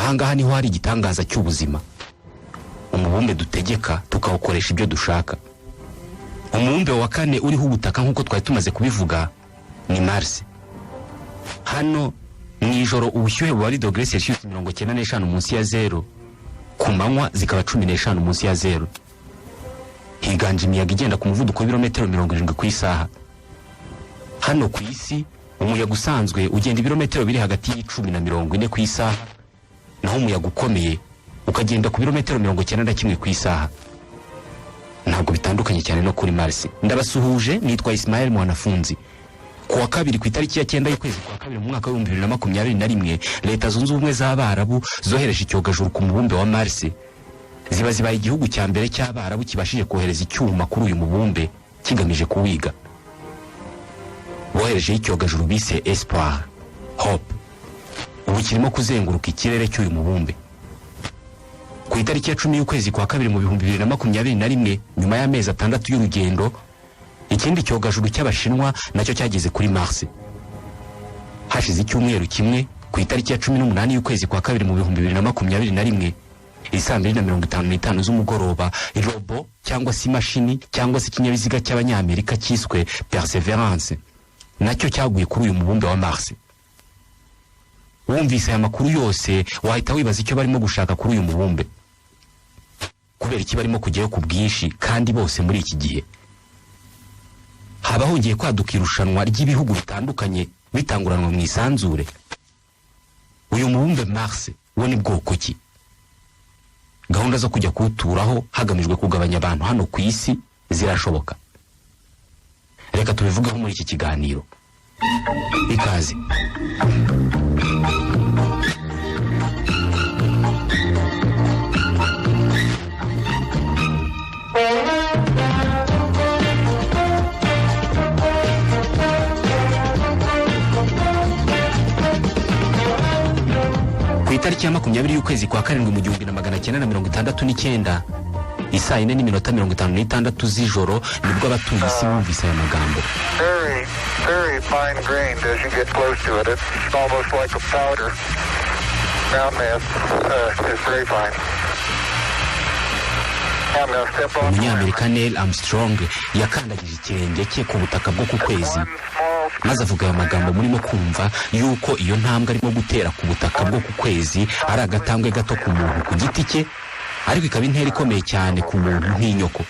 ahangaha niho hari igitangaza cy'ubuzima. Umubumbe dutegeka tukawukoresha ibyo dushaka. Umubumbe wa kane uriho ubutaka nk'uko twari tumaze kubivuga ni Mars. Hano mwijoro ubushyuhe buba ari dogere Celsius 95 munsi ya zero, ku manywa zikaba 15 munsi ya zero. Higanje imiyaga igenda ku muvuduko w'ibirometero 70 ku isaha. Hano ku isi umuyaga usanzwe ugenda ibirometero biri hagati y'10 na 40 ku isaha, naho umuyaga ukomeye ukagenda ku birometero 91 ku isaha. Ntabwo bitandukanye cyane no kuri Mars. Ndabasuhuje, nitwa Ismael Mwanafunzi. Kuwa kabiri ku itariki ya 9 y'ukwezi kwa kabiri mu mwaka wa 2021, Leta Zunze Ubumwe z'Abarabu zohereje icyogajuru ku mubumbe wa Mars. Zibaye igihugu cya mbere cy'Abarabu kibashije kohereza icyuma kuri uyu mubumbe kigamije kuwiga. Bohereje icyogajuru bise Espoir, Hope. Ubu kirimo kuzenguruka ikirere cy'uyu mubumbe. Ku itariki ya 10 y'ukwezi kwa kabiri mu 2021, nyuma y'amezi 6 y'urugendo, ikindi cyogajuru cy'Abashinwa nacyo cyageze kuri Mars. Hashize icyumweru kimwe, ku itariki ya 18 y'ukwezi kwa kabiri mu 2021, isaa 2:55 z'umugoroba, robo cyangwa se imashini cyangwa se ikinyabiziga cy'Abanyamerika cyiswe Perseverance nacyo cyaguye kuri uyu mubumbe wa Mars. Wumvise aya makuru yose wahita wibaza icyo barimo gushaka kuri uyu mubumbe. Kubera iki barimo kujyayo ku bwinshi kandi bose muri iki gihe? Haba hongeye kwaduka irushanwa ry'ibihugu bitandukanye bitanguranwa mu isanzure. Uyu mubumbe Mars wo ni bwoko ki? Gahunda zo kujya kuwuturaho hagamijwe kugabanya abantu hano ku isi zirashoboka? Reka tubivugeho muri iki kiganiro. Ikaze. Ku itariki ya 20 y'ukwezi kwa karindwi mu 1969, isaa 4:56 z'ijoro nibwo abatuye isi bumvise aya magambo. Very fine grained as you get close to it. It's almost like a powder. Ground mass is very fine. Umunyamerika Neil Armstrong yakandagije ikirenge cye ku butaka bwo ku kwezi, maze avuga aya magambo murimo kumva yuko iyo ntambwe arimo gutera ku butaka bwo ku kwezi ari agatambwe gato ku muntu ku giti cye, ariko ikaba intera ikomeye cyane ku muntu nk'inyoko.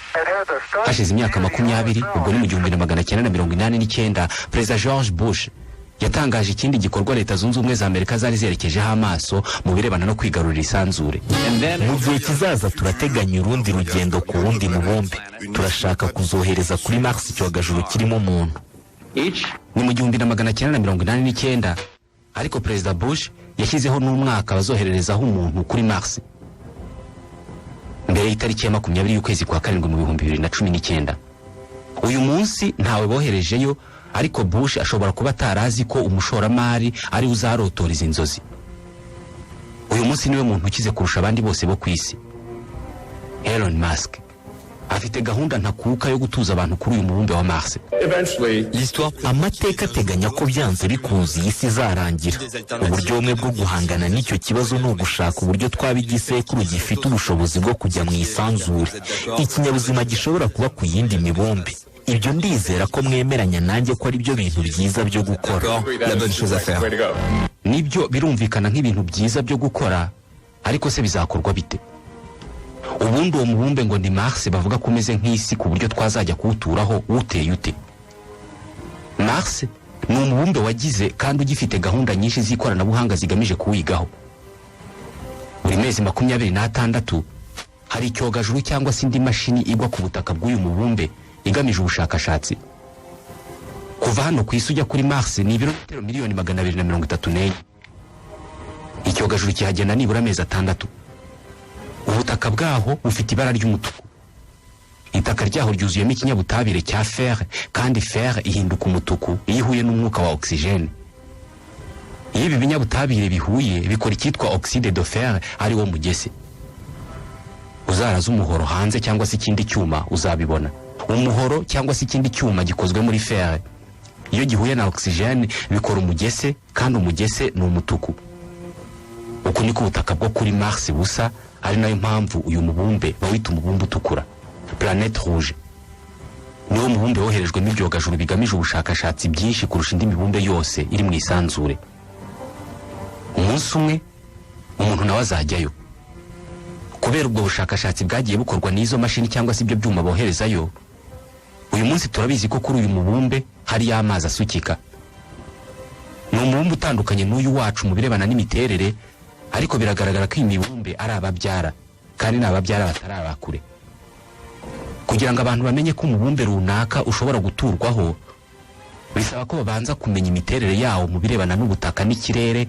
Hashize imyaka 20, ubwo ni mu 1989, Perezida George Bush yatangaje ikindi gikorwa Leta Zunze Ubumwe za Amerika zari zerekejeho amaso mu birebana no kwigarurira isanzure. Mu gihe kizaza turateganya urundi rugendo ku wundi mubumbe. Turashaka kuzohereza kuri Mars icyogajuru kirimo umuntu. Ni mu 1989, ariko Perezida Bush yashyizeho n'umwaka bazohererezaho umuntu kuri Mars. Mbere y'itariki ya 20 y'ukwezi kwa karindwi mu 2019. Uyu munsi ntawe boherejeyo, ariko Bush ashobora kuba atarazi ko umushoramari ari uzarotora izi nzozi. Uyu munsi niwe muntu ukize kurusha abandi bose bo ku isi. Elon Musk afite gahunda ntakuka yo gutuza abantu kuri uyu mubumbe wa Mars. Amateka ateganya ko byanze bikunze isi izarangira. Uburyo bumwe bwo guhangana n'icyo kibazo ni ugushaka uburyo twaba igisekuru gifite ubushobozi bwo kujya mu isanzure, ikinyabuzima gishobora kuba ku yindi mibumbe. Ibyo ndizera ko mwemeranya nanjye ko ari byo bintu byiza byo gukora. Nibyo birumvikana nk'ibintu byiza byo gukora, ariko se bizakorwa bite? Ubundi uwo mubumbe ngo ni Mars bavuga ko umeze nk'isi ku buryo twazajya kuwuturaho uteye ute? Mars ni umubumbe wagize kandi ugifite gahunda nyinshi z'ikoranabuhanga zigamije kuwigaho. Buri mezi 26 hari icyogajuru cyangwa se indi mashini igwa ku butaka bw'uyu mubumbe igamije ubushakashatsi. Kuva hano ku isi ujya kuri Mars ni ibirometero 234,000. Icyogajuru kihagenda nibura amezi 6. Ubutaka bwaho bufite ibara ry'umutuku. Itaka ryaho ryuzuyemo ikinyabutabire cya fer, kandi fer ihinduka umutuku iyo ihuye n'umwuka wa oxygene. Iyo ibi binyabutabire bihuye bikora icyitwa oxyde de fer, ari wo mugese. Uzaraza umuhoro hanze cyangwa se ikindi cyuma uzabibona. Umuhoro cyangwa se ikindi cyuma gikozwe muri fer, iyo gihuye na oxygene bikora umugese, kandi umugese ni umutuku. uko niko ubutaka bwo kuri Mars busa, ari nayo mpamvu uyu mubumbe bawita umubumbe utukura, planète rouge. Niwo mubumbe woherejwe n'ibyogajuru bigamije ubushakashatsi byinshi kurusha indi mibumbe yose iri mu isanzure. Umunsi umwe umuntu nawe azajyayo. Kubera ubwo bushakashatsi bwagiye bukorwa n'izo mashini cyangwa se ibyo byuma boherezayo, uyu munsi turabizi ko kuri uyu mubumbe hari amazi asukika. Ni umubumbe utandukanye n'uyu wacu mu birebana n'imiterere, ariko biragaragara ko iyi mibumbe ari ababyara, kandi n'ababyara batari abakure. Kugira ngo abantu bamenye ko umubumbe runaka ushobora guturwaho, bisaba ko babanza kumenya imiterere yawo mu birebana n'ubutaka n'ikirere,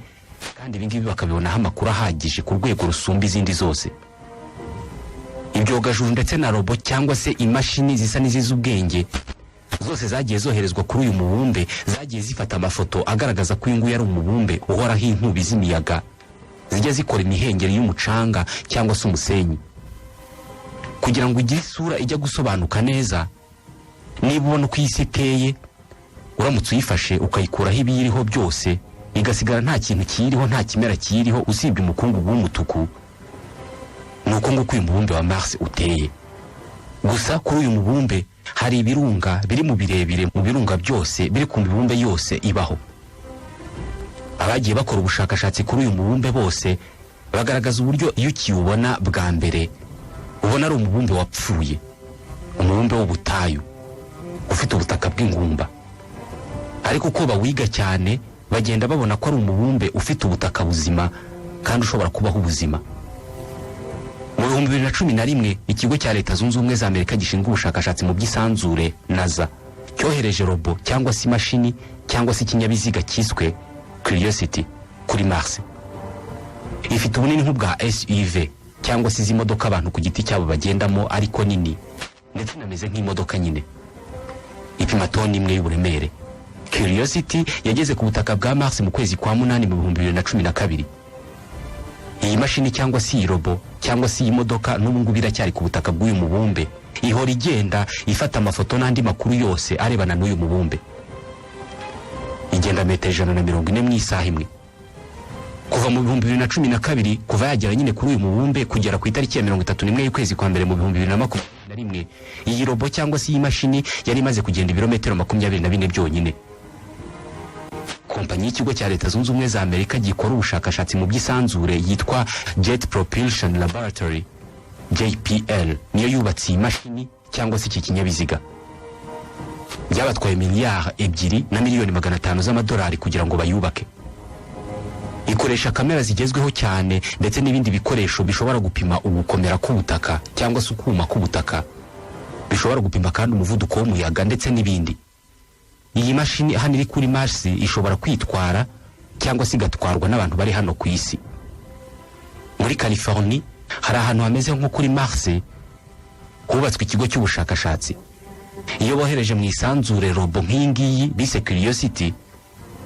kandi ibingibi bakabibonaho amakuru ahagije ku rwego rusumba izindi zose. Ibyogajuru ndetse na robo cyangwa se imashini zisa n'izizi ubwenge zose zagiye zoherezwa kuri uyu mubumbe, zagiye zifata amafoto agaragaza ko uyu nguyu ari umubumbe uhoraho inkubi z'imiyaga zijya zikora imihengeri y'umucanga cyangwa se umusenyi. Kugira ngo ugire isura ijya gusobanuka neza, niba ubona uko isi iteye, uramutse uyifashe ukayikuraho ibiyiriho byose, igasigara nta kintu kiyiriho, nta kimera kiyiriho usibye umukungugu w'umutuku, nuko nguko uyu mubumbe wa Mars uteye. Gusa kuri uyu mubumbe hari ibirunga biri mu birebire mu birunga byose biri ku mibumbe yose ibaho. Abagiye bakora ubushakashatsi kuri uyu mubumbe bose bagaragaza uburyo iyo ukiwubona bwa mbere ubona ari umubumbe wapfuye, umubumbe w'ubutayu ufite ubutaka bw'ingumba. Ariko uko bawiga cyane bagenda babona ko ari umubumbe ufite ubutaka buzima kandi ushobora kubaho ubuzima. Mu 2011 ikigo cya Leta Zunze Ubumwe za Amerika gishinzwe ubushakashatsi mu by'isanzure NASA cyohereje robo cyangwa se imashini cyangwa se ikinyabiziga cyiswe Curiosity kuri Mars. Ifite ubunini nk'ubwa SUV cyangwa se izi modoka abantu ku giti cyabo bagendamo ariko nini, ndetse nameze nk'imodoka nyine. Ipima toni imwe y'uburemere. Curiosity yageze ku butaka bwa Mars mu kwezi kwa 8 mu 2012. Iyi mashini cyangwa se iyi robo cyangwa se iyi modoka n'ubu ngubu iracyari ku butaka bw'uyu mubumbe, ihora igenda ifata amafoto n'andi makuru yose arebana n'uyu mubumbe. Igenda metero 140 mu isaha imwe. Kuva mu 2012 kuva yagera nyine kuri uyu mubumbe kugera ku itariki ya 31 y'ukwezi kwa mbere mu 2021, iyi robo cyangwa se iyi mashini yari imaze kugenda ibirometero 24 byonyine. Kompanyi y'ikigo cya Leta Zunze Ubumwe za Amerika gikora ubushakashatsi mu by'isanzure yitwa Jet Propulsion Laboratory JPL niyo yubatse iyi mashini cyangwa se iki kinyabiziga. Byabatwaye miliyari 2 na miliyoni 500 z'amadolari kugira ngo bayubake. Ikoresha kamera zigezweho cyane ndetse n'ibindi bikoresho bishobora gupima ugukomera k'ubutaka cyangwa se ukuma k'ubutaka, bishobora gupima kandi umuvuduko w'umuyaga ndetse n'ibindi. Iyi mashini hano iri kuri Mars ishobora kwitwara cyangwa se igatwarwa n'abantu bari hano ku isi. Muri California hari ahantu hameze nko kuri Mars hubatswe ikigo cy'ubushakashatsi. Iyo bohereje mu isanzure robo nk'ingiyi bise Curiosity,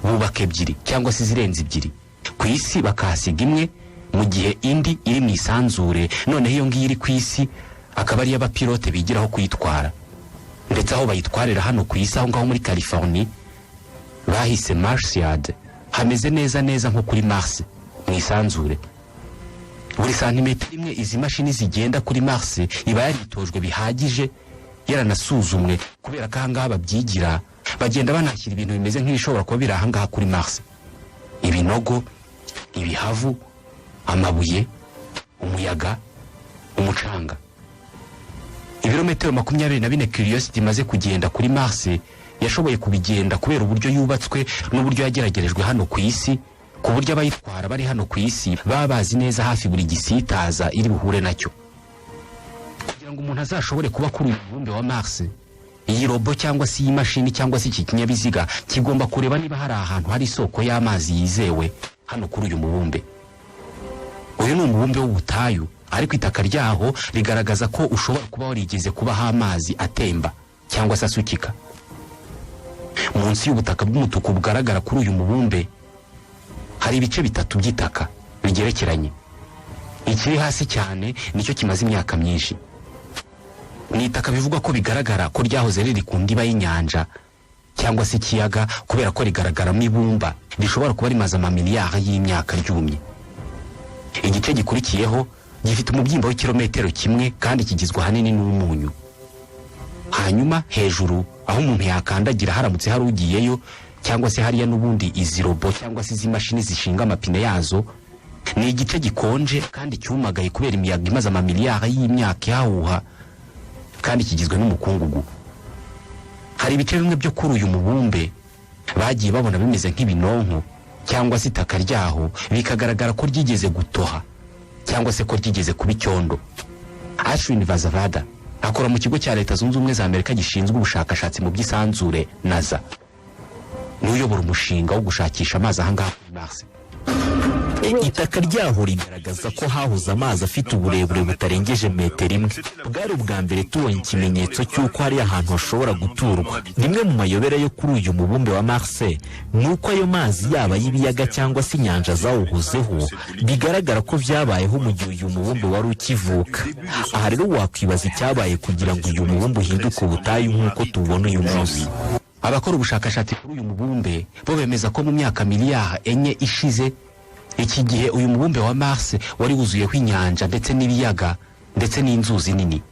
bubaka ebyiri cyangwa se zirenze ebyiri. Ku isi bakahasiga imwe, mu gihe indi iri mu isanzure, noneho iyo ngiyi iri ku isi akaba ari y'abapilote bigiraho kuyitwara. Ndetse aho bayitwarira hano ku isi aho ngaho muri California bahise Marsyard, hameze neza neza nko kuri Mars mu isanzure. Buri santimetero imwe izi mashini zigenda kuri Mars iba yaritojwe bihagije, yaranasuzumwe, kubera ko ahangaha babyigira bagenda banashyira ibintu bimeze nk'ibishobora kuba biri ahangaha kuri Mars: ibinogo, ibihavu, amabuye, umuyaga, umucanga. Ibirometero 24 Curiosity imaze kugenda kuri Mars yashoboye kubigenda kubera uburyo yubatswe n'uburyo yageragerejwe hano ku isi, ku buryo abayitwara bari hano ku isi baba bazi neza hafi buri gisitaza iri buhure nacyo. Kugira ngo umuntu azashobore kuba kuri uyu mubumbe wa Mars, iyi robo cyangwa se iyi mashini cyangwa se iki kinyabiziga kigomba kureba niba hari ahantu hari isoko y'amazi yizewe hano kuri uyu mubumbe. Uyu ni umubumbe w'ubutayu, ariko itaka ryaho rigaragaza ko ushobora kuba warigeze kubaho amazi atemba cyangwa se asukika. Munsi y'ubutaka bw'umutuku bugaragara kuri uyu mubumbe hari ibice bitatu by'itaka bigerekeranye. Ikiri hasi cyane nicyo kimaze imyaka myinshi. Ni itaka bivugwa ko bigaragara ko ryahoze riri ku ndiba y'inyanja cyangwa se ikiyaga, kubera ko rigaragaramo ibumba rishobora kuba rimaze amamiliyari y'imyaka ryumye. igice gikurikiyeho gifite umubyimba w'ikirometero kimwe kandi kigizwe ahanini n'umunyu. Hanyuma hejuru aho umuntu yakandagira haramutse hari ugiyeyo, cyangwa se hariya n'ubundi izi robo cyangwa se izi mashini zishinga amapine yazo, ni igice gikonje kandi cyumagaye kubera imiyaga imaze amamiliyari y'imyaka ihahuha kandi kigizwe n'umukungugu. Hari ibice bimwe byo kuri uyu mubumbe bagiye babona bimeze nk'ibinonko cyangwa se itaka ryaho bikagaragara ko ryigeze gutoha cyangwa se ko ryigeze kuba icyondo. Ashwin Vazavada akora mu kigo cya Leta Zunze Ubumwe za Amerika gishinzwe ubushakashatsi mu by'isanzure NASA, n'uyobora umushinga wo gushakisha amazi ahangaha kuri Mars. Itaka ryaho rigaragaza ko hahuze amazi afite uburebure butarengeje metero imwe. Bwari ubwa mbere tubonye ikimenyetso cy'uko hari ahantu hashobora guturwa. Rimwe mu mayobera yo kuri uyu mubumbe wa Mars ni uko ayo mazi yaba y'ibiyaga cyangwa se inyanja zawuhuzeho bigaragara ko byabayeho mu gihe uyu mubumbe wari ukivuka. Aha rero wakwibaza icyabaye kugira ngo uyu mubumbe uhinduke ubutayu nk'uko tubona uyu munsi. Abakora ubushakashatsi kuri uyu mubumbe bo bemeza ko mu myaka miliyari 4 ishize, iki gihe uyu mubumbe wa Mars wari wuzuyeho inyanja ndetse n'ibiyaga ndetse n'inzuzi nini.